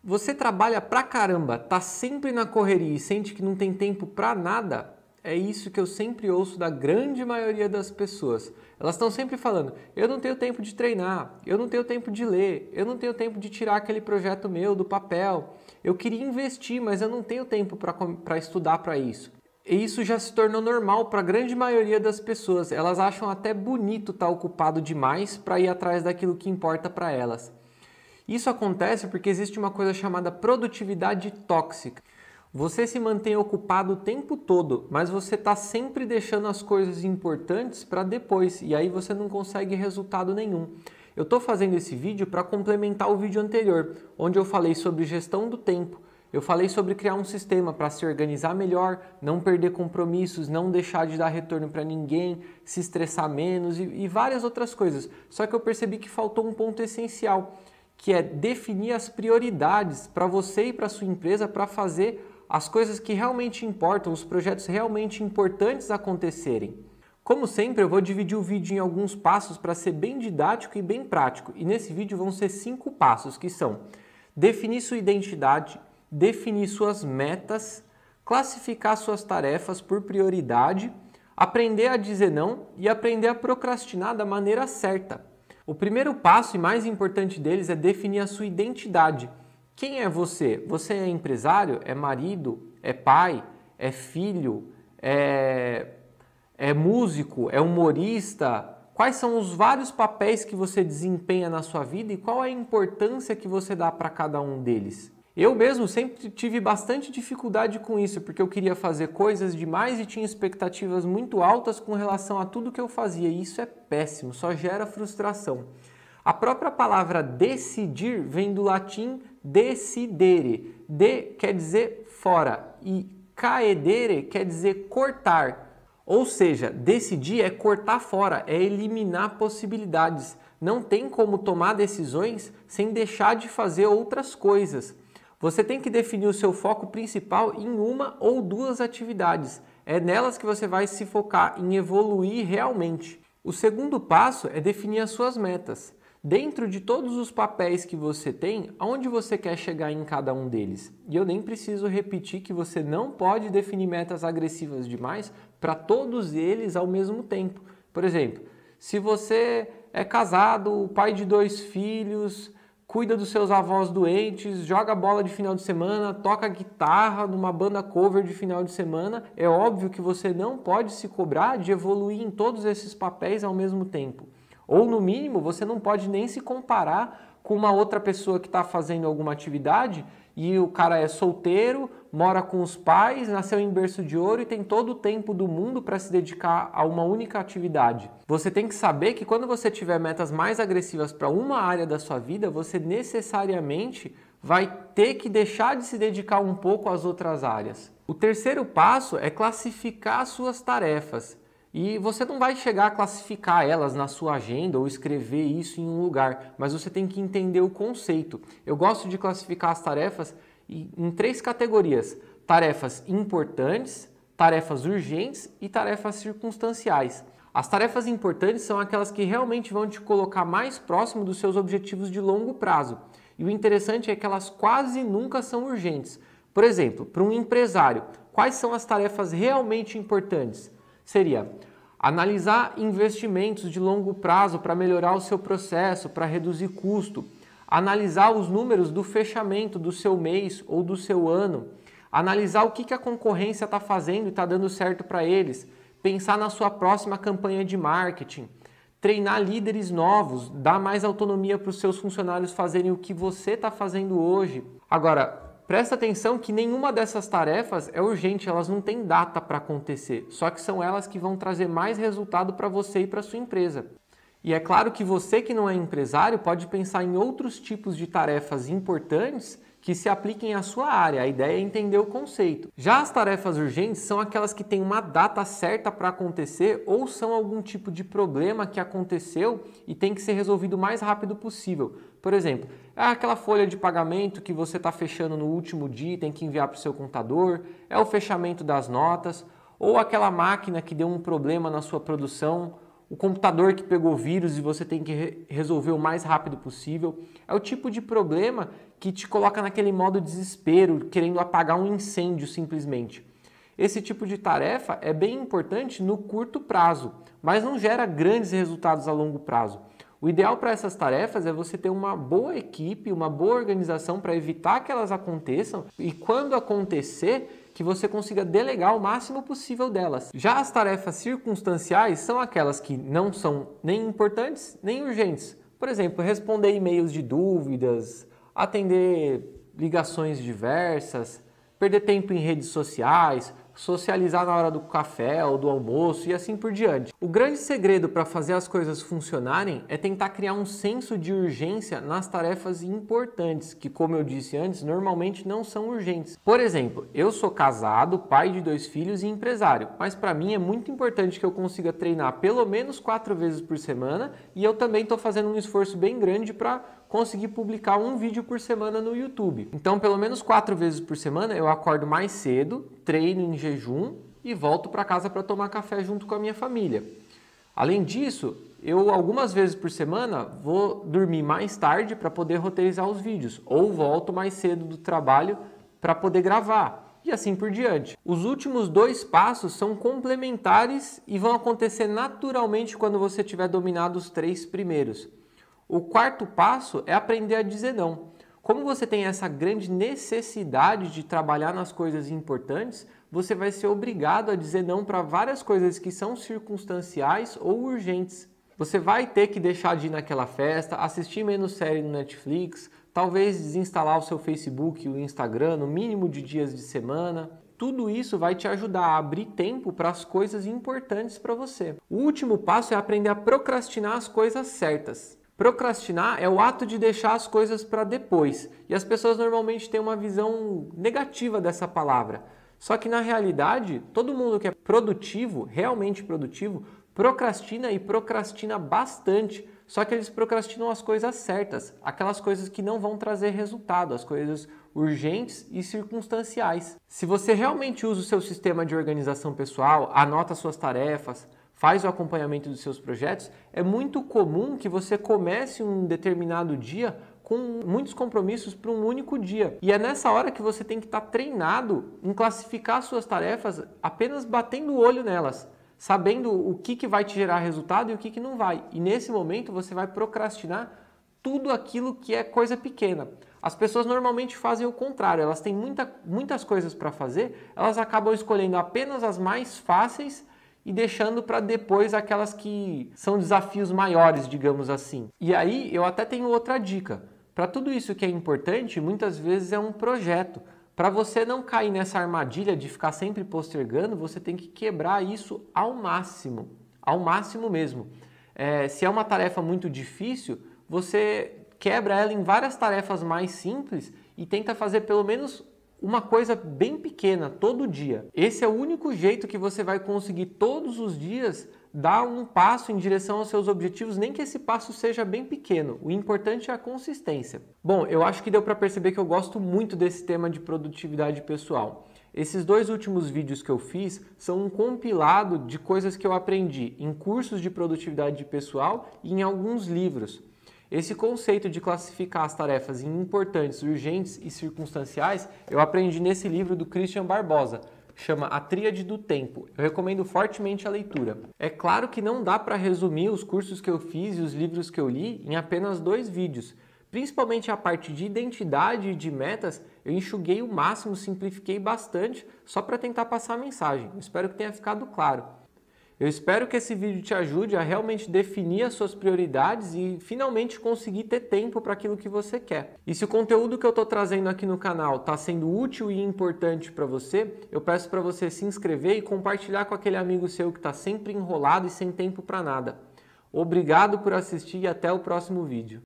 Você trabalha pra caramba, tá sempre na correria e sente que não tem tempo pra nada? É isso que eu sempre ouço da grande maioria das pessoas. Elas estão sempre falando: eu não tenho tempo de treinar, eu não tenho tempo de ler, eu não tenho tempo de tirar aquele projeto meu do papel. Eu queria investir, mas eu não tenho tempo para estudar para isso. E isso já se tornou normal para a grande maioria das pessoas. Elas acham até bonito estar ocupado demais para ir atrás daquilo que importa para elas. Isso acontece porque existe uma coisa chamada produtividade tóxica. Você se mantém ocupado o tempo todo, mas você está sempre deixando as coisas importantes para depois e aí você não consegue resultado nenhum. Eu estou fazendo esse vídeo para complementar o vídeo anterior, onde eu falei sobre gestão do tempo. Eu falei sobre criar um sistema para se organizar melhor, não perder compromissos, não deixar de dar retorno para ninguém, se estressar menos e várias outras coisas. Só que eu percebi que faltou um ponto essencial, que é definir as prioridades para você e para sua empresa para fazer as coisas que realmente importam, os projetos realmente importantes acontecerem. Como sempre, eu vou dividir o vídeo em alguns passos para ser bem didático e bem prático. E nesse vídeo vão ser 5 passos, que são: definir sua identidade, definir suas metas, classificar suas tarefas por prioridade, aprender a dizer não e aprender a procrastinar da maneira certa. O primeiro passo e mais importante deles é definir a sua identidade. Quem é você? Você é empresário? É marido? É pai? É filho? É músico? É humorista? Quais são os vários papéis que você desempenha na sua vida e qual é a importância que você dá para cada um deles? Eu mesmo sempre tive bastante dificuldade com isso, porque eu queria fazer coisas demais e tinha expectativas muito altas com relação a tudo que eu fazia. E isso é péssimo, só gera frustração. A própria palavra decidir vem do latim decidere. De quer dizer fora e caedere quer dizer cortar. Ou seja, decidir é cortar fora, é eliminar possibilidades. Não tem como tomar decisões sem deixar de fazer outras coisas. Você tem que definir o seu foco principal em uma ou duas atividades. É nelas que você vai se focar em evoluir realmente. O segundo passo é definir as suas metas. Dentro de todos os papéis que você tem, aonde você quer chegar em cada um deles? E eu nem preciso repetir que você não pode definir metas agressivas demais para todos eles ao mesmo tempo. Por exemplo, se você é casado, pai de 2 filhos, cuida dos seus avós doentes, joga bola de final de semana, toca guitarra numa banda cover de final de semana, é óbvio que você não pode se cobrar de evoluir em todos esses papéis ao mesmo tempo. Ou, no mínimo, você não pode nem se comparar com uma outra pessoa que está fazendo alguma atividade e o cara é solteiro, mora com os pais, nasceu em berço de ouro e tem todo o tempo do mundo para se dedicar a uma única atividade. Você tem que saber que quando você tiver metas mais agressivas para uma área da sua vida, você necessariamente vai ter que deixar de se dedicar um pouco às outras áreas. O terceiro passo é classificar suas tarefas. E você não vai chegar a classificar elas na sua agenda ou escrever isso em um lugar, mas você tem que entender o conceito. Eu gosto de classificar as tarefas em 3 categorias: tarefas importantes, tarefas urgentes e tarefas circunstanciais. As tarefas importantes são aquelas que realmente vão te colocar mais próximo dos seus objetivos de longo prazo. E o interessante é que elas quase nunca são urgentes. Por exemplo, para um empresário, quais são as tarefas realmente importantes? Seria analisar investimentos de longo prazo para melhorar o seu processo, para reduzir custo, analisar os números do fechamento do seu mês ou do seu ano, analisar o que a concorrência está fazendo e está dando certo para eles, pensar na sua próxima campanha de marketing, treinar líderes novos, dar mais autonomia para os seus funcionários fazerem o que você está fazendo hoje. Agora, presta atenção que nenhuma dessas tarefas é urgente, elas não têm data para acontecer, só que são elas que vão trazer mais resultado para você e para sua empresa. E é claro que você que não é empresário pode pensar em outros tipos de tarefas importantes que se apliquem à sua área. A ideia é entender o conceito. Já as tarefas urgentes são aquelas que têm uma data certa para acontecer ou são algum tipo de problema que aconteceu e tem que ser resolvido o mais rápido possível. Por exemplo, é aquela folha de pagamento que você está fechando no último dia e tem que enviar para o seu contador, é o fechamento das notas, ou aquela máquina que deu um problema na sua produção, o computador que pegou vírus e você tem que resolver o mais rápido possível. É o tipo de problema que te coloca naquele modo desespero, querendo apagar um incêndio simplesmente. Esse tipo de tarefa é bem importante no curto prazo, mas não gera grandes resultados a longo prazo. O ideal para essas tarefas é você ter uma boa equipe, uma boa organização para evitar que elas aconteçam e quando acontecer, que você consiga delegar o máximo possível delas. Já as tarefas circunstanciais são aquelas que não são nem importantes nem urgentes. Por exemplo, responder e-mails de dúvidas, atender ligações diversas, perder tempo em redes sociais, socializar na hora do café ou do almoço e assim por diante. O grande segredo para fazer as coisas funcionarem é tentar criar um senso de urgência nas tarefas importantes, que, como eu disse antes, normalmente não são urgentes. Por exemplo, eu sou casado, pai de 2 filhos e empresário, mas para mim é muito importante que eu consiga treinar pelo menos 4 vezes por semana e eu também estou fazendo um esforço bem grande para conseguir publicar um vídeo por semana no YouTube. Então, pelo menos 4 vezes por semana eu acordo mais cedo, treino em jejum e volto para casa para tomar café junto com a minha família. Além disso, eu algumas vezes por semana vou dormir mais tarde para poder roteirizar os vídeos ou volto mais cedo do trabalho para poder gravar e assim por diante. Os últimos 2 passos são complementares e vão acontecer naturalmente quando você tiver dominado os 3 primeiros. O 4º passo é aprender a dizer não. Como você tem essa grande necessidade de trabalhar nas coisas importantes, você vai ser obrigado a dizer não para várias coisas que são circunstanciais ou urgentes. Você vai ter que deixar de ir naquela festa, assistir menos série no Netflix, talvez desinstalar o seu Facebook e o Instagram no mínimo de dias de semana. Tudo isso vai te ajudar a abrir tempo para as coisas importantes para você. O último passo é aprender a procrastinar as coisas certas. Procrastinar é o ato de deixar as coisas para depois. E as pessoas normalmente têm uma visão negativa dessa palavra. Só que na realidade, todo mundo que é produtivo, realmente produtivo, procrastina e procrastina bastante. Só que eles procrastinam as coisas certas, aquelas coisas que não vão trazer resultado, as coisas urgentes e circunstanciais. Se você realmente usa o seu sistema de organização pessoal, anota suas tarefas, faz o acompanhamento dos seus projetos, é muito comum que você comece um determinado dia com muitos compromissos para um único dia. E é nessa hora que você tem que estar treinado em classificar suas tarefas apenas batendo o olho nelas, sabendo o que vai te gerar resultado e o que não vai. E nesse momento você vai procrastinar tudo aquilo que é coisa pequena. As pessoas normalmente fazem o contrário, elas têm muitas coisas para fazer, elas acabam escolhendo apenas as mais fáceis e deixando para depois aquelas que são desafios maiores, digamos assim. E aí eu até tenho outra dica. Para tudo isso que é importante, muitas vezes é um projeto. Para você não cair nessa armadilha de ficar sempre postergando, você tem que quebrar isso ao máximo mesmo. Se é uma tarefa muito difícil, você quebra ela em várias tarefas mais simples e tenta fazer pelo menos uma coisa bem pequena todo dia. Esse é o único jeito que você vai conseguir todos os dias dar um passo em direção aos seus objetivos, nem que esse passo seja bem pequeno. O importante é a consistência. Bom, eu acho que deu para perceber que eu gosto muito desse tema de produtividade pessoal. Esses 2 últimos vídeos que eu fiz são um compilado de coisas que eu aprendi em cursos de produtividade pessoal e em alguns livros. Esse conceito de classificar as tarefas em importantes, urgentes e circunstanciais, eu aprendi nesse livro do Christian Barbosa, que chama A Tríade do Tempo. Eu recomendo fortemente a leitura. É claro que não dá para resumir os cursos que eu fiz e os livros que eu li em apenas 2 vídeos. Principalmente a parte de identidade e de metas, eu enxuguei o máximo, simplifiquei bastante, só para tentar passar a mensagem. Eu espero que tenha ficado claro. Eu espero que esse vídeo te ajude a realmente definir as suas prioridades e finalmente conseguir ter tempo para aquilo que você quer. E se o conteúdo que eu estou trazendo aqui no canal está sendo útil e importante para você, eu peço para você se inscrever e compartilhar com aquele amigo seu que está sempre enrolado e sem tempo para nada. Obrigado por assistir e até o próximo vídeo.